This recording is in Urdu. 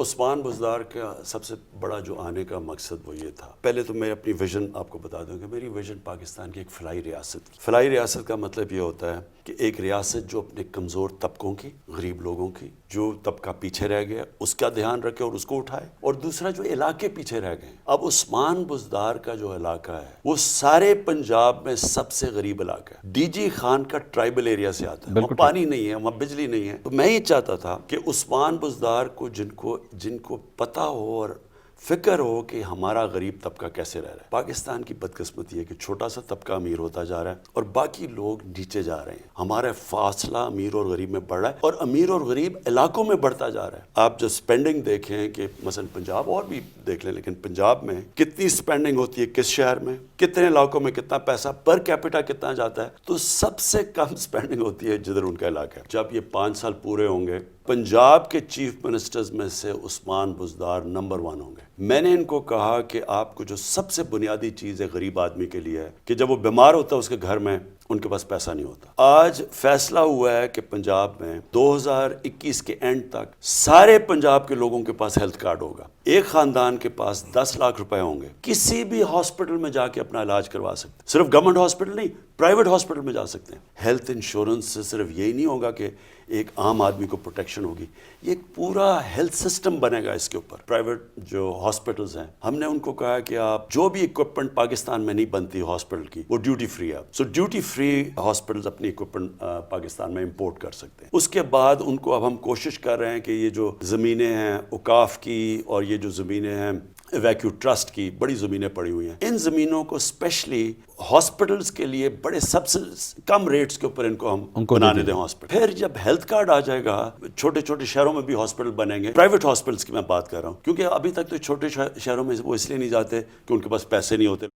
عثمان بزدار کا سب سے بڑا جو آنے کا مقصد وہ یہ تھا، پہلے تو میں اپنی ویژن آپ کو بتا دوں کہ میری ویژن پاکستان کی ایک فلاحی ریاست کی۔ فلاحی ریاست کا مطلب یہ ہوتا ہے کہ ایک ریاست جو اپنے کمزور طبقوں کی، غریب لوگوں کی، جو طبقہ پیچھے رہ گیا اس کا دھیان رکھے اور اس کو اٹھائے، اور دوسرا جو علاقے پیچھے رہ گئے۔ اب عثمان بزدار کا جو علاقہ ہے وہ سارے پنجاب میں سب سے غریب علاقہ ہے۔ ڈی جی خان کا ٹرائبل ایریا سے آتا ہے، وہاں پانی نہیں ہے، وہاں بجلی نہیں ہے۔ تو میں یہ چاہتا تھا کہ عثمان بزدار کو جن کو پتہ ہو اور فکر ہو کہ ہمارا غریب طبقہ کیسے رہ رہا ہے۔ پاکستان کی بدقسمتی ہے کہ چھوٹا سا طبقہ امیر ہوتا جا رہا ہے اور باقی لوگ نیچے جا رہے ہیں۔ ہمارا فاصلہ امیر اور غریب میں بڑھ رہا ہے اور امیر اور غریب علاقوں میں بڑھتا جا رہا ہے۔ آپ جو سپینڈنگ دیکھیں کہ مثلا پنجاب اور بھی دیکھ لیں، لیکن پنجاب میں کتنی سپینڈنگ ہوتی ہے، کس شہر میں، کتنے علاقوں میں کتنا پیسہ پر کیپٹا کتنا جاتا ہے، تو سب سے کم سپینڈنگ ہوتی ہے جدھر ان کا علاقہ ہے۔ جب یہ 5 سال پورے ہوں گے، پنجاب کے چیف منسٹرز میں سے عثمان بزدار نمبر 1 ہوں گے۔ میں نے ان کو کہا کہ آپ کو جو سب سے بنیادی چیز ہے غریب آدمی کے لیے ہے کہ جب وہ بیمار ہوتا ہے اس کے گھر میں ان کے پاس پیسہ نہیں ہوتا۔ آج فیصلہ ہوا ہے کہ پنجاب میں 2021 کے اینڈ تک سارے پنجاب کے لوگوں کے پاس ہیلتھ کارڈ ہوگا۔ ایک خاندان کے پاس 10 لاکھ روپے ہوں گے، کسی بھی ہاسپٹل میں جا کے اپنا علاج کروا سکتے، صرف گورنمنٹ ہاسپٹل نہیں، پرائیویٹ ہاسپٹل میں جا سکتے ہیں۔ ہیلتھ انشورنس سے صرف یہی نہیں ہوگا کہ ایک عام آدمی کو پروٹیکشن ہوگی، یہ ایک پورا ہیلتھ سسٹم بنے گا اس کے اوپر۔ پرائیویٹ جو ہاسپٹلز ہیں، ہم نے ان کو کہا کہ آپ جو بھی اکوپمنٹ پاکستان میں نہیں بنتی ہاسپٹل کی وہ ڈیوٹی فری ہے، سو ڈیوٹی فری ہاسپٹلز اپنی اکوپمنٹ پاکستان میں امپورٹ کر سکتے ہیں۔ اس کے بعد ان کو اب ہم کوشش کر رہے ہیں کہ یہ جو زمینیں ہیں اوقاف کی اور یہ جو زمینیں ہیں ویکیو ٹرسٹ کی، بڑی زمینیں پڑی ہوئی ہیں، ان زمینوں کو اسپیشلی ہاسپٹلز کے لیے بڑے سب سے کم ریٹس کے اوپر ان کو ہم بنانے دیں ہاسپٹل۔ پھر جب ہیلتھ کارڈ آ جائے گا، چھوٹے چھوٹے شہروں میں بھی ہاسپٹل بنیں گے، پرائیویٹ ہاسپٹلز کی میں بات کر رہا ہوں، کیونکہ ابھی تک تو چھوٹے شہروں میں وہ اس لیے نہیں جاتے کہ ان کے پاس پیسے نہیں ہوتے۔